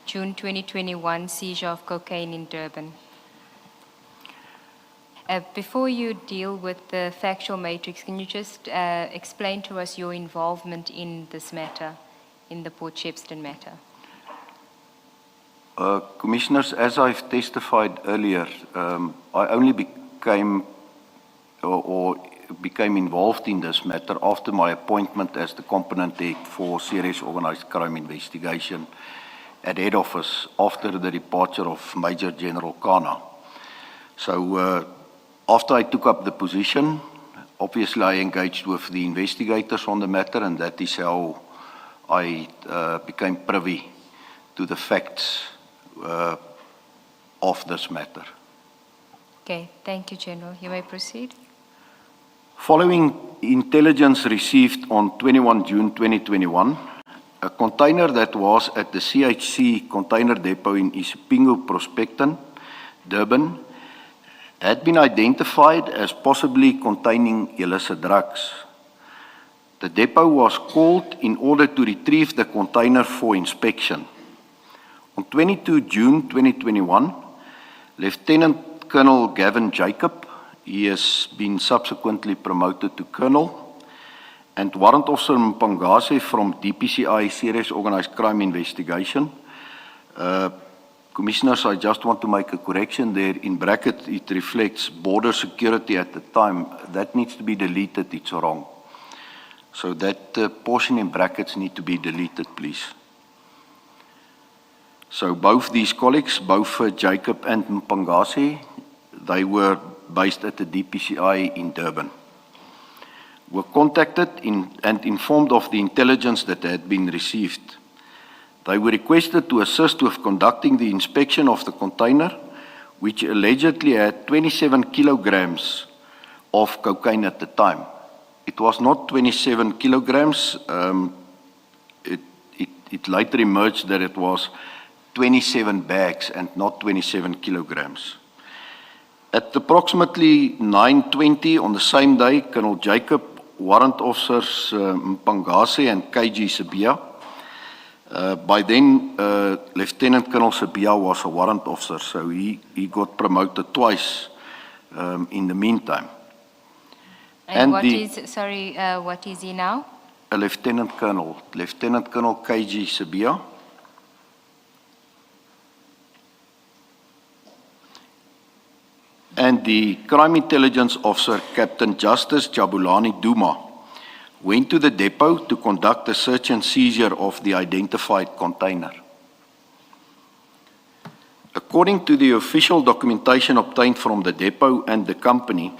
June 2021 seizure of cocaine in Durban. Before you deal with the factual matrix, can you just explain to us your involvement in this matter, in the Port Shepstone matter? Commissioners, as I've testified earlier, I only became involved in this matter after my appointment as the component head for serious organized crime investigation at head office after the departure of Major General Kana. So after I took up the position, obviously I engaged with the investigators on the matter, and that is how I became privy to the facts of this matter. Okay, thank you, General. You may proceed. Following intelligence received on 21 June 2021, a container that was at the CHC container depot in Isipingo, Prospecton, Durban, had been identified as possibly containing illicit drugs. The depot was called in order to retrieve the container for inspection. On 22 June 2021, Lieutenant Colonel Gavin Jacob, he has been subsequently promoted to Colonel, and Warrant Officer Mpangase from DPCI Serious Organized Crime Investigation. Commissioners, I just want to make a correction there. In bracket, it reflects border security at the time. That needs to be deleted, it's wrong. So that portion in brackets need to be deleted, please. So both these colleagues, both Jacob and Mpangase, they were based at the DPCI in Durban, were contacted and informed of the intelligence that had been received. They were requested to assist with conducting the inspection of the container, which allegedly had 27 kilograms of cocaine at the time. It was not 27 kilograms. It later emerged that it was 27 bags and not 27 kilograms. At approximately 9:20 on the same day, Colonel Jacob, Warrant Officers Mpangase and KG Sibia, by then, Lieutenant Colonel Sibia was a warrant officer, so he got promoted twice in the meantime. And what is he now? A Lieutenant Colonel KG Sibia. And the Crime Intelligence Officer, Captain Justice Jabulani Duma, went to the depot to conduct a search and seizure of the identified container. According to the official documentation obtained from the depot and the company,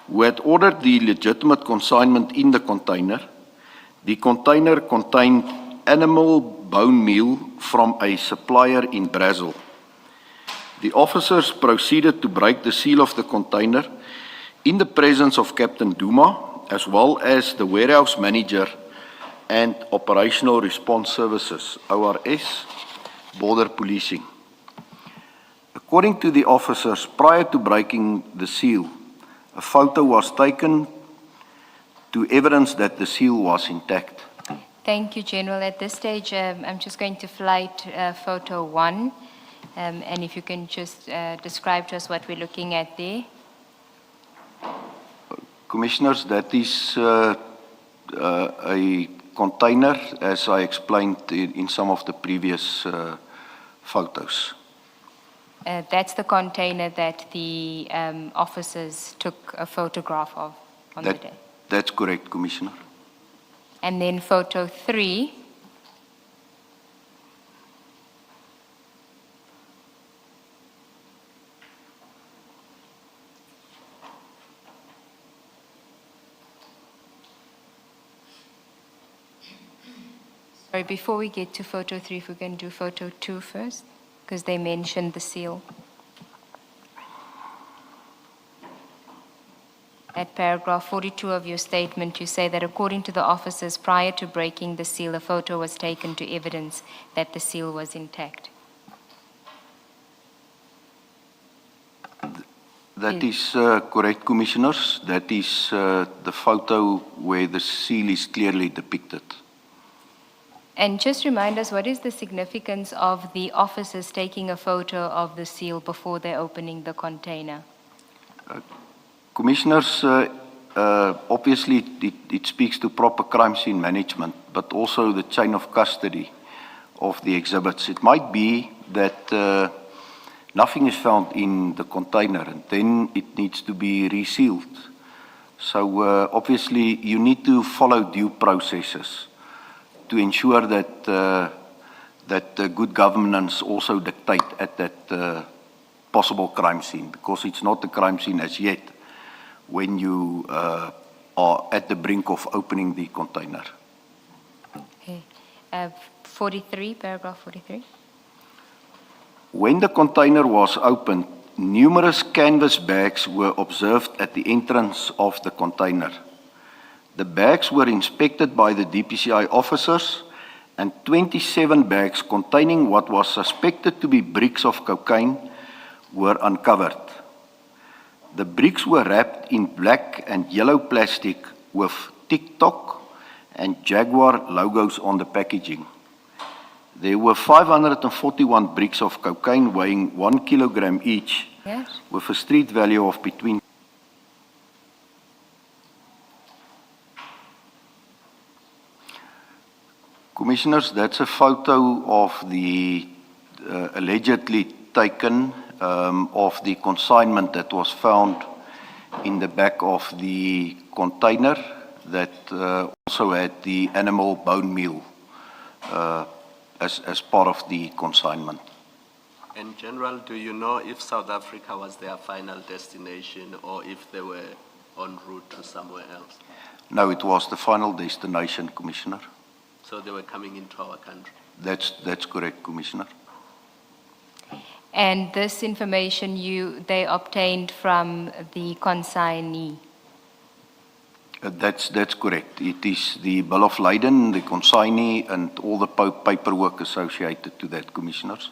who had ordered the legitimate consignment in the container contained animal bone meal from a supplier in Brazil. The officers proceeded to break the seal of the container in the presence of Captain Duma, as well as the warehouse manager and Operational Response Services, ORS, Border Policing. According to the officers, prior to breaking the seal, a photo was taken to evidence that the seal was intact. Thank you, General. At this stage, I'm just going to flight photo 1, and if you can just describe to us what we're looking at there. Commissioners, that is a container, as I explained in some of the previous photos. That's the container that the officers took a photograph of on the day. That's correct, Commissioner. And then photo 3. Sorry, before we get to photo 3, if we can do photo 2 first, because they mentioned the seal. At paragraph 42 of your statement, you say that according to the officers, prior to breaking the seal, a photo was taken to evidence that the seal was intact. That is correct, Commissioners. That is the photo where the seal is clearly depicted. And just remind us, what is the significance of the officers taking a photo of the seal before they're opening the container? Commissioners, obviously it speaks to proper crime scene management, but also the chain of custody of the exhibits. It might be that nothing is found in the container and then it needs to be resealed. So obviously you need to follow due processes to ensure that good governance also dictate at that possible crime scene, because it's not a crime scene as yet when you are at the brink of opening the container. Okay. 43, paragraph 43. When the container was opened, numerous canvas bags were observed at the entrance of the container. The bags were inspected by the DPCI officers, and 27 bags containing what was suspected to be bricks of cocaine were uncovered. The bricks were wrapped in black and yellow plastic with TikTok and Jaguar logos on the packaging. There were 541 bricks of cocaine weighing 1 kilogram each, Yes. with a street value of between Commissioners, that's a photo of the allegedly taken of the consignment that was found in the back of the container that also had the animal bone meal as part of the consignment. In general, do you know if South Africa was their final destination or if they were en route to somewhere else? No, it was the final destination, Commissioner. So they were coming into our country? That's correct, Commissioner. And this information they obtained from the consignee? That's correct. It is the bill of lading, the consignee, and all the paperwork associated to that, Commissioners.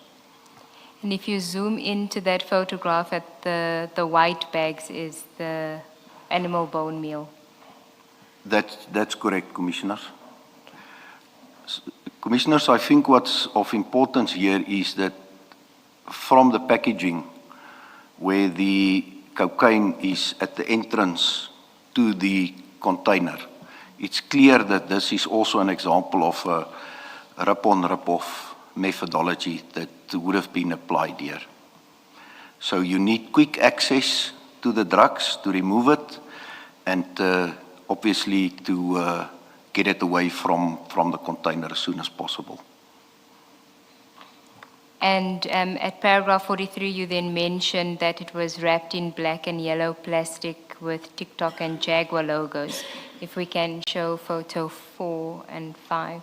And if you zoom into that photograph at the white bags is the animal bone meal? That's correct, Commissioners. Commissioners, I think what's of importance here is that from the packaging where the cocaine is at the entrance to the container, it's clear that this is also an example of a rip-on, rip-off methodology that would have been applied here. So you need quick access to the drugs to remove it and obviously to get it away from the container as soon as possible. And at paragraph 43, you then mentioned that it was wrapped in black and yellow plastic with TikTok and Jaguar logos. If we can show photo 4 and 5.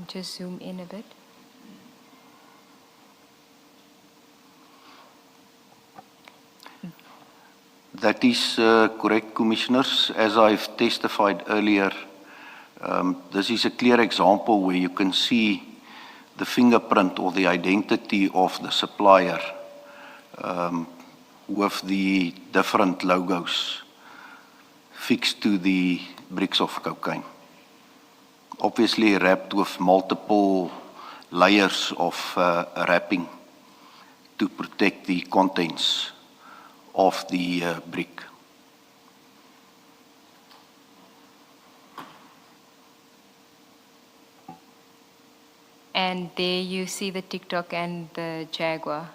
Just zoom in a bit. That is correct, Commissioners. As I've testified earlier, this is a clear example where you can see the fingerprint or the identity of the supplier with the different logos fixed to the bricks of cocaine. Obviously wrapped with multiple layers of wrapping to protect the contents of the brick. And there you see the TikTok and the Jaguar.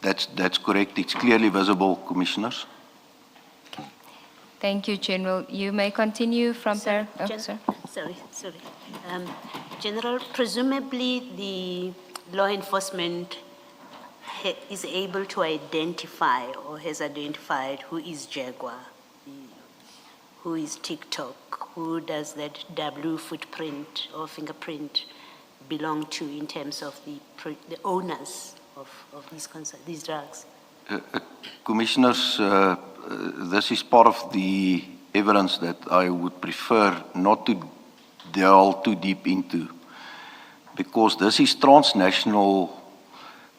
That's correct. It's clearly visible, Commissioners. Thank you, General. You may continue from there. Oh, Sorry. General, presumably the law enforcement is able to identify or has identified who is Jaguar, who is TikTok, who does that W footprint or fingerprint belong to in terms of the owners of these drugs. Commissioners, this is part of the evidence that I would prefer not to delve too deep into, because this is transnational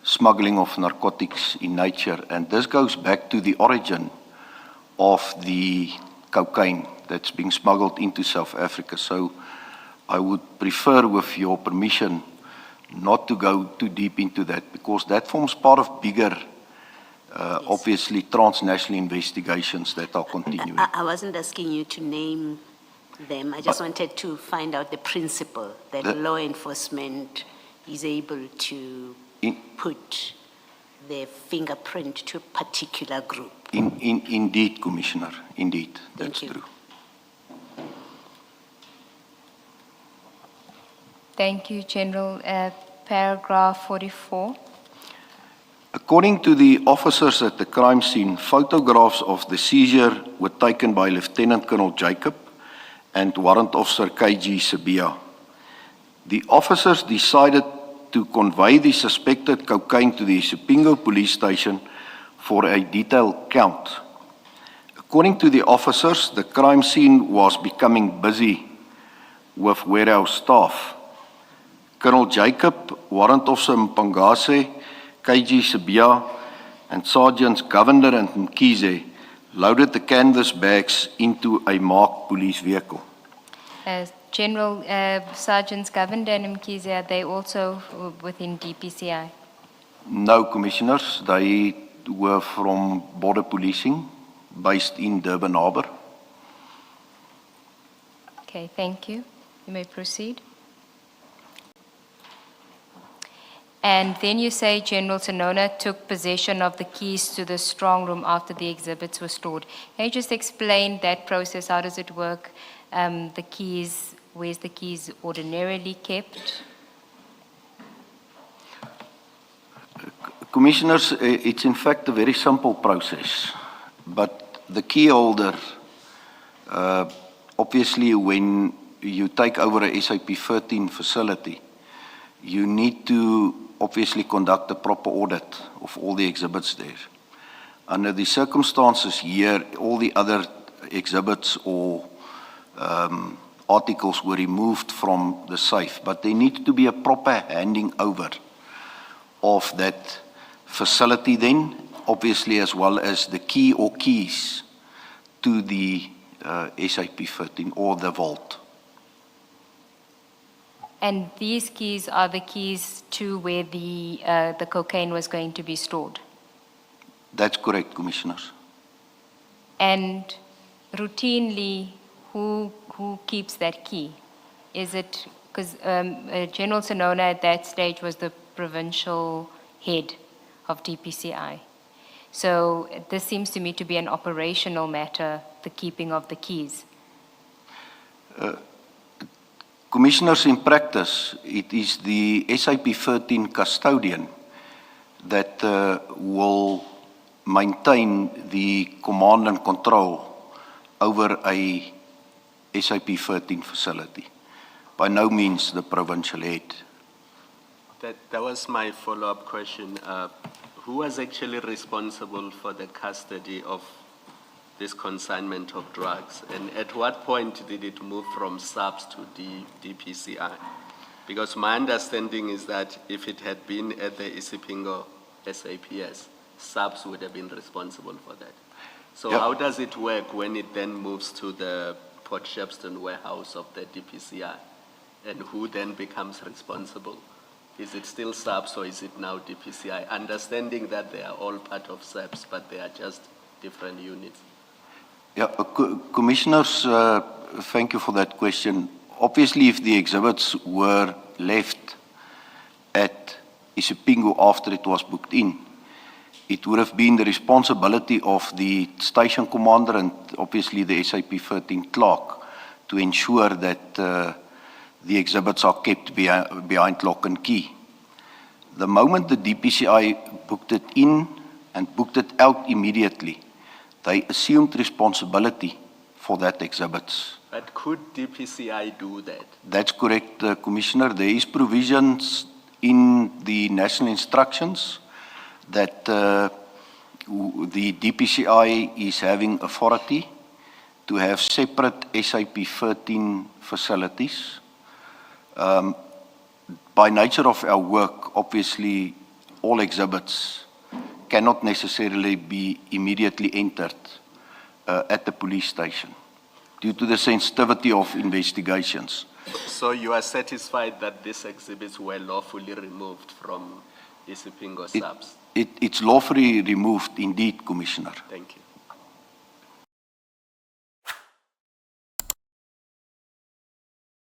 smuggling of narcotics in nature. And this goes back to the origin of the cocaine that's being smuggled into South Africa. So I would prefer, with your permission, not to go too deep into that, because that forms part of bigger, obviously, transnational investigations that are continuing. I wasn't asking you to name them. I just wanted to find out the principle that law enforcement is able to put their fingerprint to a particular group. Indeed, Commissioner, indeed, that's Thank you. true. Thank you, General. Paragraph 44. According to the officers at the crime scene, photographs of the seizure were taken by Lieutenant Colonel Jacob and Warrant Officer KG Sabia. The officers decided to convey the suspected cocaine to the Isipingo police station for a detailed count. According to the officers, the crime scene was becoming busy with warehouse staff. Colonel Jacob, Warrant Officer Mpangase, KG Sabia, and Sergeants Govender and Mkize loaded the canvas bags into a marked police vehicle. General, Sergeants Govender and Mkize, are they also within DPCI? No, Commissioners, they were from border policing based in Durban Harbour. Okay, thank you. You may proceed. And then you say General Sonona took possession of the keys to the strong room after the exhibits were stored. Can you just explain that process? How does it work? The keys, where's the keys ordinarily kept? Commissioners, it's in fact a very simple process, but the key holder, obviously when you take over a SAP 13 facility, you need to obviously conduct a proper audit of all the exhibits there. Under the circumstances here, all the other exhibits or articles were removed from the safe, but there needs to be a proper handing over of that facility then, obviously, as well as the key or keys to the SAP 13 or the vault. And these keys are the keys to where the cocaine was going to be stored? That's correct, Commissioners. And routinely, who keeps that key? Is it, because General Sonona at that stage was the provincial head of DPCI. So this seems to me to be an operational matter, the keeping of the keys. Commissioners, in practice, it is the SAP 13 custodian that will maintain the command and control over a SAP 13 facility. By no means the provincial head. That was my follow-up question. Who was actually responsible for the custody of this consignment of drugs? And at what point did it move from SAPS to DPCI? Because my understanding is that if it had been at the Isipingo SAPS, SAPS would have been responsible for that. So Yep. How does it work when it then moves to the Port Shepstone warehouse of the DPCI? And who then becomes responsible? Is it still SAPS or is it now DPCI? Understanding that they are all part of SAPS, but they are just different units. Yeah, Commissioners, thank you for that question. Obviously, if the exhibits were left at Isipingo after it was booked in, it would have been the responsibility of the station commander and obviously the SAP 13 clerk to ensure that the exhibits are kept behind lock and key. The moment the DPCI booked it in and booked it out immediately, they assumed responsibility for that exhibits. But could DPCI do that? That's correct, Commissioner. There is provisions in the national instructions that the DPCI is having authority to have separate SAP 13 facilities. By nature of our work, obviously, all exhibits cannot necessarily be immediately entered at the police station due to the sensitivity of investigations. So you are satisfied that these exhibits were lawfully removed from Isipingo subs? It's lawfully removed indeed, Commissioner. Thank you.